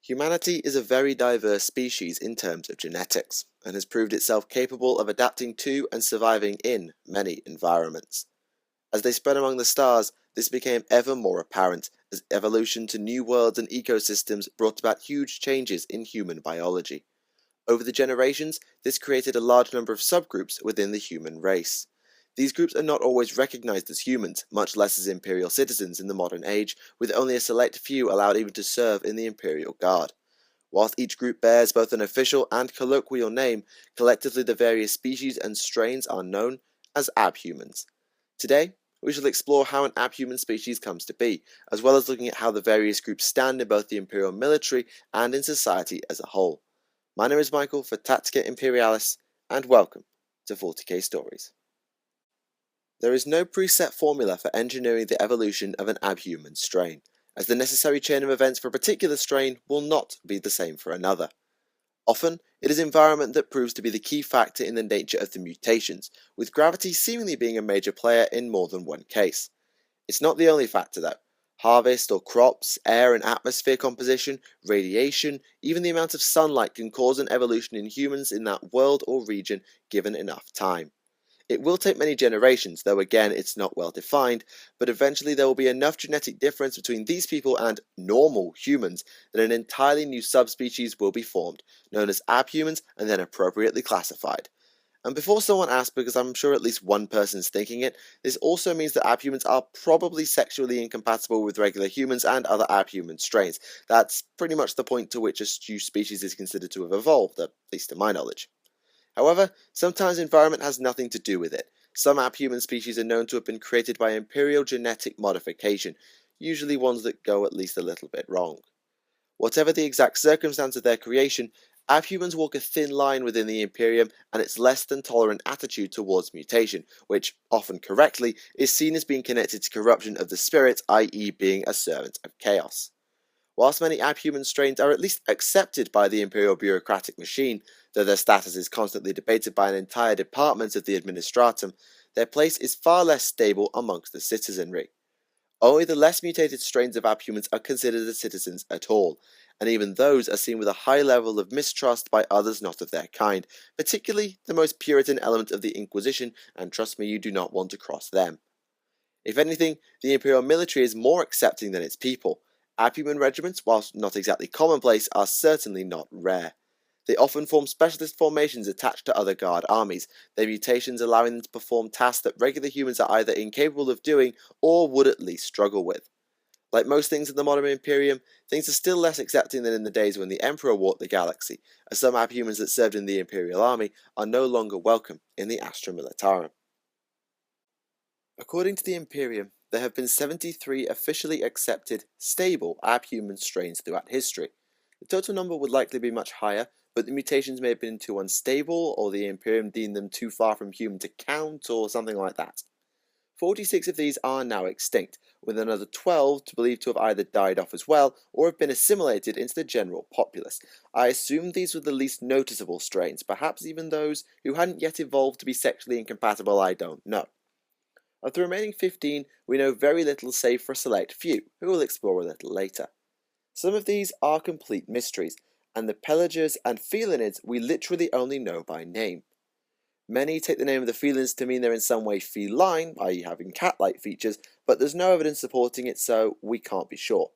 Humanity is a very diverse species in terms of genetics, and has proved itself capable of adapting to and surviving in many environments. As they spread among the stars, this became ever more apparent as evolution to new worlds and ecosystems brought about huge changes in human biology. Over the generations, this created a large number of subgroups within the human race. These groups are not always recognized as humans, much less as imperial citizens in the modern age, with only a select few allowed even to serve in the Imperial Guard. Whilst each group bears both an official and colloquial name, collectively the various species and strains are known as abhumans. Today, we shall explore how an abhuman species comes to be, as well as looking at how the various groups stand in both the Imperial military and in society as a whole. My name is Michael for Tactica Imperialis, and welcome to 40k Stories. There is no preset formula for engineering the evolution of an abhuman strain, as the necessary chain of events for a particular strain will not be the same for another. Often, it is environment that proves to be the key factor in the nature of the mutations, with gravity seemingly being a major player in more than one case. It's not the only factor though. Harvest or crops, air and atmosphere composition, radiation, even the amount of sunlight can cause an evolution in humans in that world or region given enough time. It will take many generations, though again it's not well defined, but eventually there will be enough genetic difference between these people and normal humans that an entirely new subspecies will be formed, known as abhumans, and then appropriately classified. And before someone asks, because I'm sure at least one person's thinking it, this also means that abhumans are probably sexually incompatible with regular humans and other abhuman strains. That's pretty much the point to which a new species is considered to have evolved, at least to my knowledge. However, sometimes environment has nothing to do with it. Some abhuman species are known to have been created by imperial genetic modification, usually ones that go at least a little bit wrong. Whatever the exact circumstance of their creation, abhumans walk a thin line within the Imperium and its less than tolerant attitude towards mutation, which, often correctly, is seen as being connected to corruption of the spirit, i.e. being a servant of chaos. Whilst many abhuman strains are at least accepted by the imperial bureaucratic machine, though their status is constantly debated by an entire department of the administratum, their place is far less stable amongst the citizenry. Only the less mutated strains of abhumans are considered as citizens at all, and even those are seen with a high level of mistrust by others not of their kind, particularly the most Puritan element of the Inquisition, and trust me, you do not want to cross them. If anything, the imperial military is more accepting than its people. Abhuman regiments, whilst not exactly commonplace, are certainly not rare. They often form specialist formations attached to other guard armies, their mutations allowing them to perform tasks that regular humans are either incapable of doing or would at least struggle with. Like most things in the modern Imperium, things are still less accepting than in the days when the Emperor walked the galaxy, as some abhumans that served in the Imperial Army are no longer welcome in the Astra Militarum. According to the Imperium, there have been 73 officially accepted, stable abhuman strains throughout history. The total number would likely be much higher, but the mutations may have been too unstable, or the Imperium deemed them too far from human to count, or something like that. 46 of these are now extinct, with another 12 believed to have either died off as well, or have been assimilated into the general populace. I assume these were the least noticeable strains, perhaps even those who hadn't yet evolved to be sexually incompatible, I don't know. Of the remaining 15, we know very little save for a select few, who we'll explore a little later. Some of these are complete mysteries, and the pelagers and felinids we literally only know by name. Many take the name of the felines to mean they're in some way feline, i.e. having cat-like features, but there's no evidence supporting it, so we can't be sure.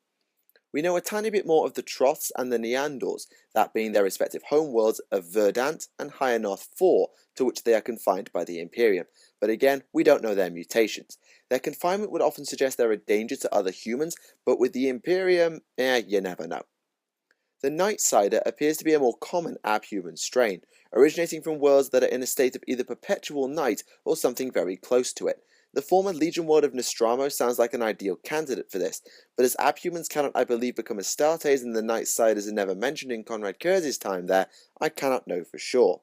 We know a tiny bit more of the Troths and the Neandors, that being their respective homeworlds of Verdant and Higher North 4, to which they are confined by the Imperium, but again, we don't know their mutations. Their confinement would often suggest they're a danger to other humans, but with the Imperium, you never know. The Nightsider appears to be a more common abhuman strain, originating from worlds that are in a state of either perpetual night or something very close to it. The former Legion world of Nostramo sounds like an ideal candidate for this, but as abhumans cannot, I believe, become Astartes and the Nightsiders are never mentioned in Conrad Kurtz's time there, I cannot know for sure.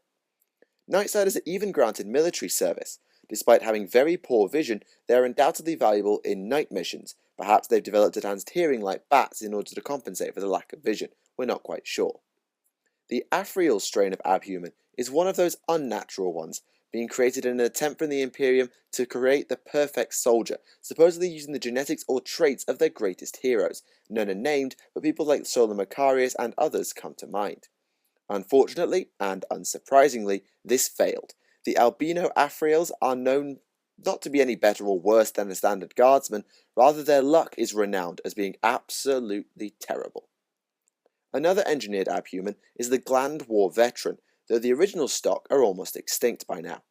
Nightsiders are even granted military service. Despite having very poor vision, they are undoubtedly valuable in night missions. Perhaps they've developed advanced hearing like bats in order to compensate for the lack of vision. We're not quite sure. The Afriel strain of abhuman is one of those unnatural ones, being created in an attempt from the Imperium to create the perfect soldier, supposedly using the genetics or traits of their greatest heroes. None are named, but people like Sola Macarius and others come to mind. Unfortunately, and unsurprisingly, this failed. The albino Afriels are known not to be any better or worse than the standard guardsmen, rather their luck is renowned as being absolutely terrible. Another engineered abhuman is the Gland War Veteran, though the original stock are almost extinct by now.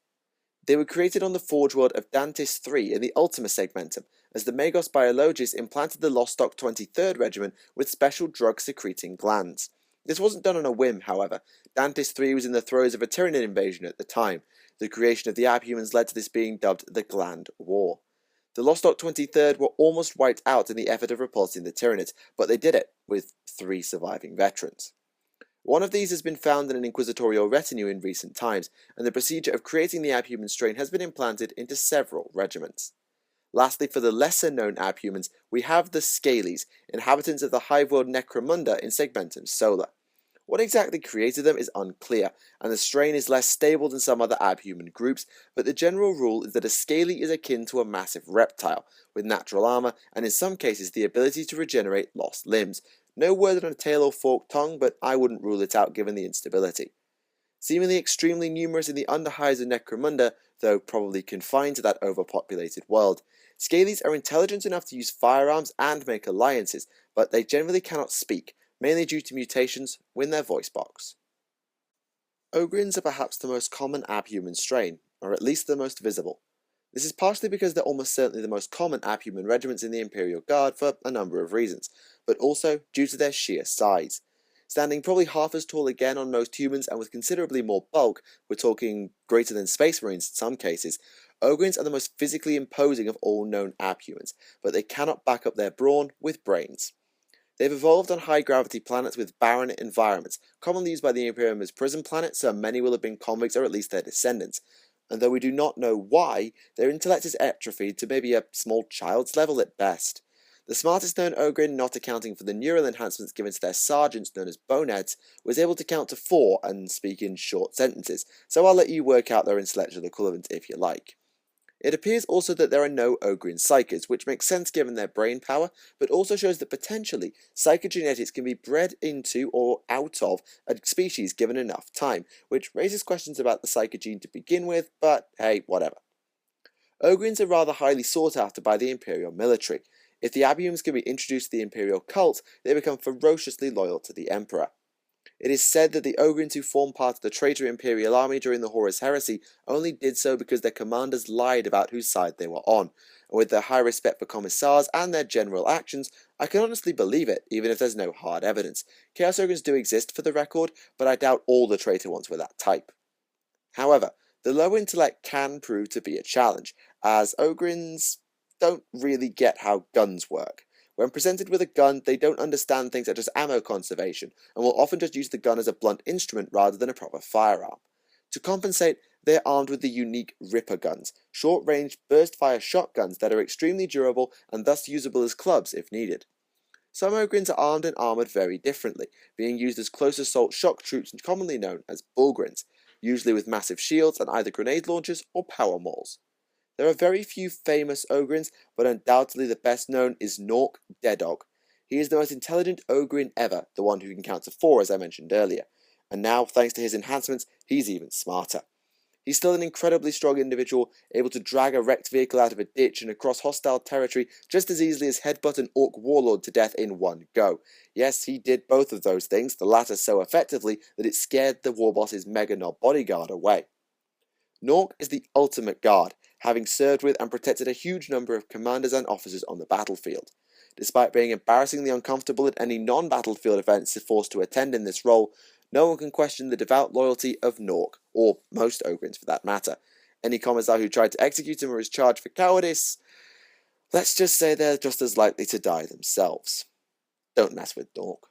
They were created on the forge world of Dantis III in the Ultima segmentum, as the Magos Biologis implanted the Lost Stock 23rd Regiment with special drug-secreting glands. This wasn't done on a whim, however. Dantis III was in the throes of a Tyranid invasion at the time. The creation of the abhumans led to this being dubbed the Gland War. The Lost Stock 23rd were almost wiped out in the effort of repulsing the Tyranids, but they did it, with 3 surviving veterans. One of these has been found in an inquisitorial retinue in recent times, and the procedure of creating the abhuman strain has been implanted into several regiments. Lastly, for the lesser-known abhumans, we have the Scales, inhabitants of the hive world Necromunda in Segmentum Solar. What exactly created them is unclear, and the strain is less stable than some other abhuman groups, but the general rule is that a Scaly is akin to a massive reptile, with natural armor, and in some cases the ability to regenerate lost limbs. No word on a tail or forked tongue, but I wouldn't rule it out given the instability. Seemingly extremely numerous in the underhives of Necromunda, though probably confined to that overpopulated world, Scalies are intelligent enough to use firearms and make alliances, but they generally cannot speak, mainly due to mutations in their voice box. Ogrins are perhaps the most common abhuman strain, or at least the most visible. This is partially because they're almost certainly the most common abhuman regiments in the Imperial Guard for a number of reasons, but also due to their sheer size. Standing probably half as tall again on most humans and with considerably more bulk, we're talking greater than Space Marines in some cases, Ogrins are the most physically imposing of all known abhumans, but they cannot back up their brawn with brains. They've evolved on high-gravity planets with barren environments, commonly used by the Imperium as prison planets, so many will have been convicts or at least their descendants. And though we do not know why, their intellect is atrophied to maybe a small child's level at best. The smartest known Ogrin, not accounting for the neural enhancements given to their sergeants known as boneheads, was able to count to 4 and speak in short sentences, so I'll let you work out their intellectual equivalent if you like. It appears also that there are no Ogrin psychers, which makes sense given their brain power, but also shows that potentially psychogenetics can be bred into or out of a species given enough time, which raises questions about the psychogene to begin with, but hey, whatever. Ogrins are rather highly sought after by the Imperial military. If the abhumans can be introduced to the Imperial cult, they become ferociously loyal to the Emperor. It is said that the Ogrins who formed part of the traitor Imperial army during the Horus Heresy only did so because their commanders lied about whose side they were on, and with their high respect for commissars and their general actions, I can honestly believe it, even if there's no hard evidence. Chaos Ogrins do exist for the record, but I doubt all the traitor ones were that type. However, the low intellect can prove to be a challenge, as Ogrins don't really get how guns work. When presented with a gun, they don't understand things such as ammo conservation, and will often just use the gun as a blunt instrument rather than a proper firearm. To compensate, they are armed with the unique Ripper guns, short-range, burst-fire shotguns that are extremely durable and thus usable as clubs if needed. Some Ogrins are armed and armoured very differently, being used as close assault shock troops commonly known as Bullgrins, usually with massive shields and either grenade launchers or power mauls. There are very few famous Ogrins, but undoubtedly the best known is Nork Deadog. He is the most intelligent Ogrin ever, the one who can count to 4 as I mentioned earlier, and now, thanks to his enhancements, he's even smarter. He's still an incredibly strong individual, able to drag a wrecked vehicle out of a ditch and across hostile territory just as easily as headbutt an Orc warlord to death in one go. Yes, he did both of those things, the latter so effectively that it scared the warboss's Meganob bodyguard away. Nork is the ultimate guard, having served with and protected a huge number of commanders and officers on the battlefield. Despite being embarrassingly uncomfortable at any non-battlefield events forced to attend in this role, no one can question the devout loyalty of Nork, or most Ogrins for that matter. Any commissar who tried to execute him or is charged for cowardice, let's just say they're just as likely to die themselves. Don't mess with Nork.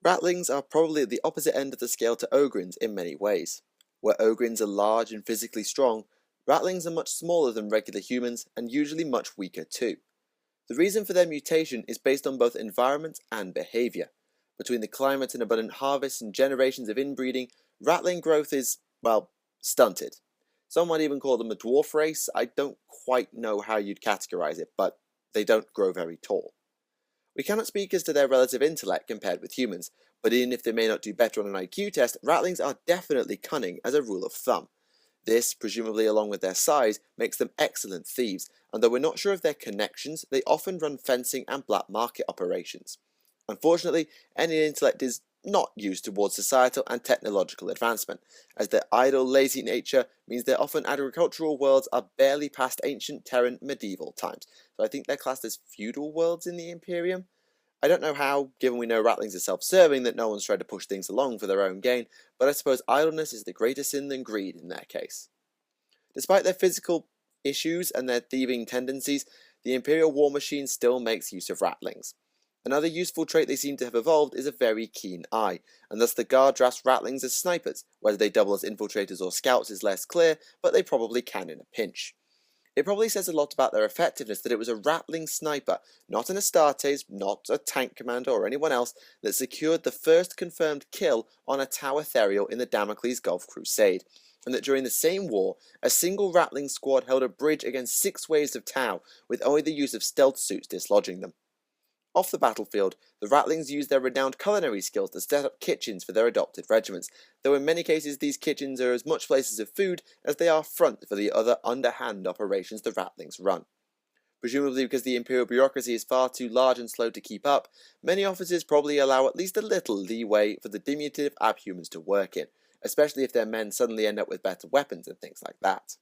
Ratlings are probably at the opposite end of the scale to Ogrins in many ways. Where Ogrins are large and physically strong, Ratlings are much smaller than regular humans and usually much weaker too. The reason for their mutation is based on both environment and behaviour. Between the climate and abundant harvests and generations of inbreeding, Ratling growth is, well, stunted. Some might even call them a dwarf race. I don't quite know how you'd categorize it, but they don't grow very tall. We cannot speak as to their relative intellect compared with humans, but even if they may not do better on an IQ test, ratlings are definitely cunning as a rule of thumb. This, presumably along with their size, makes them excellent thieves, and though we're not sure of their connections, they often run fencing and black market operations. Unfortunately, any intellect is not used towards societal and technological advancement, as their idle, lazy nature means their often agricultural worlds are barely past ancient Terran medieval times, so I think they're classed as feudal worlds in the Imperium. I don't know how, given we know ratlings are self-serving, that no one's tried to push things along for their own gain, but I suppose idleness is the greater sin than greed in their case. Despite their physical issues and their thieving tendencies, the Imperial war machine still makes use of ratlings. Another useful trait they seem to have evolved is a very keen eye, and thus the guard drafts ratlings as snipers. Whether they double as infiltrators or scouts is less clear, but they probably can in a pinch. It probably says a lot about their effectiveness that it was a ratling sniper, not an Astartes, not a tank commander or anyone else, that secured the first confirmed kill on a Tau Ethereal in the Damocles Gulf Crusade, and that during the same war, a single rattling squad held a bridge against 6 waves of Tau, with only the use of stealth suits dislodging them. Off the battlefield, the Ratlings used their renowned culinary skills to set up kitchens for their adopted regiments, though in many cases these kitchens are as much places of food as they are front for the other underhand operations the Ratlings run. Presumably because the Imperial bureaucracy is far too large and slow to keep up, many officers probably allow at least a little leeway for the diminutive Abhumans to work in, especially if their men suddenly end up with better weapons and things like that.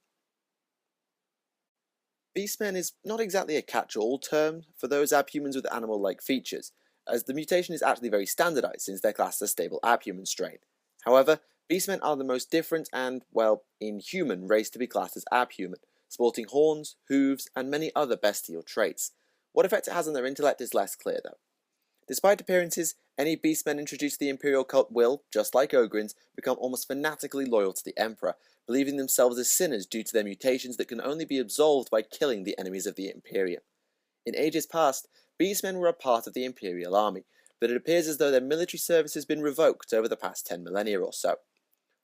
Beastmen is not exactly a catch-all term for those abhumans with animal-like features, as the mutation is actually very standardized since they're classed as stable abhuman strain. However, beastmen are the most different and, well, inhuman race to be classed as abhuman, sporting horns, hooves, and many other bestial traits. What effect it has on their intellect is less clear though. Despite appearances, any beastmen introduced to the Imperial cult will, just like Ogryns, become almost fanatically loyal to the Emperor, believing themselves as sinners due to their mutations that can only be absolved by killing the enemies of the Imperium. In ages past, beastmen were a part of the Imperial army, but it appears as though their military service has been revoked over the past 10 millennia or so.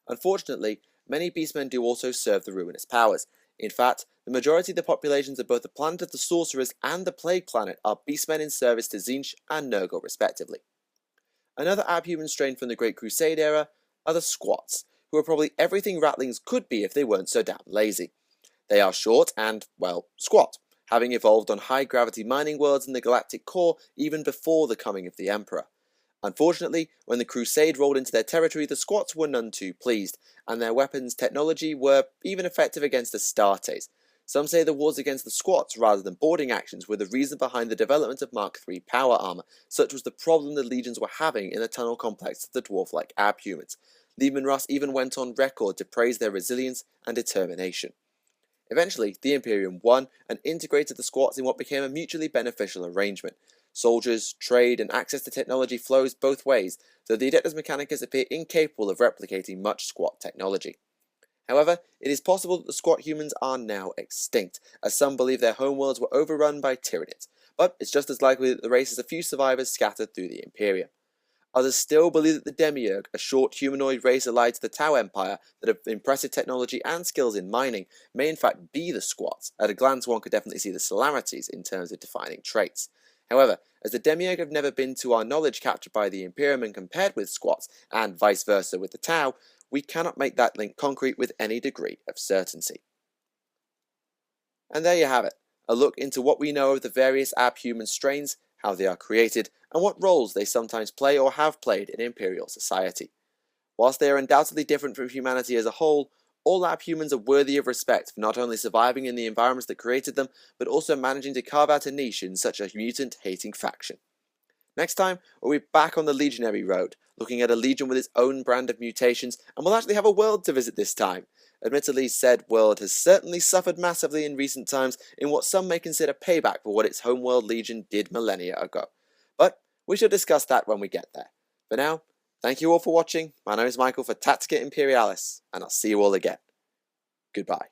Unfortunately, many beastmen do also serve the ruinous powers. In fact, the majority of the populations of both the planet of the sorcerers and the plague planet are beastmen in service to Tzeentch and Nurgle respectively. Another abhuman strain from the Great Crusade era are the squats, who are probably everything ratlings could be if they weren't so damn lazy. They are short and, well, squat, having evolved on high-gravity mining worlds in the galactic core even before the coming of the Emperor. Unfortunately, when the Crusade rolled into their territory, the squats were none too pleased, and their weapons technology were even effective against Astartes. Some say the wars against the squats rather than boarding actions were the reason behind the development of Mark III power armor, such was the problem the legions were having in the tunnel complex of the dwarf-like abhumans. Liebman Russ even went on record to praise their resilience and determination. Eventually, the Imperium won and integrated the squats in what became a mutually beneficial arrangement. Soldiers, trade, and access to technology flows both ways, though the Adeptus Mechanicus appear incapable of replicating much squat technology. However, it is possible that the squat humans are now extinct, as some believe their homeworlds were overrun by Tyranids, but it's just as likely that the race has a few survivors scattered through the Imperium. Others still believe that the Demiurge, a short humanoid race allied to the Tau Empire that have impressive technology and skills in mining, may in fact be the squats. At a glance one could definitely see the similarities in terms of defining traits. However, as the Demiurge have never been to our knowledge captured by the Imperium and compared with squats, and vice versa with the Tau, we cannot make that link concrete with any degree of certainty. And there you have it, a look into what we know of the various abhuman strains, how they are created, and what roles they sometimes play or have played in Imperial society. Whilst they are undoubtedly different from humanity as a whole, all abhumans are worthy of respect for not only surviving in the environments that created them, but also managing to carve out a niche in such a mutant-hating faction. Next time, we'll be back on the legionary road, looking at a legion with its own brand of mutations, and we'll actually have a world to visit this time. Admittedly, said world has certainly suffered massively in recent times in what some may consider payback for what its homeworld legion did millennia ago. But we shall discuss that when we get there. For now, thank you all for watching. My name is Michael for Tactica Imperialis, and I'll see you all again. Goodbye.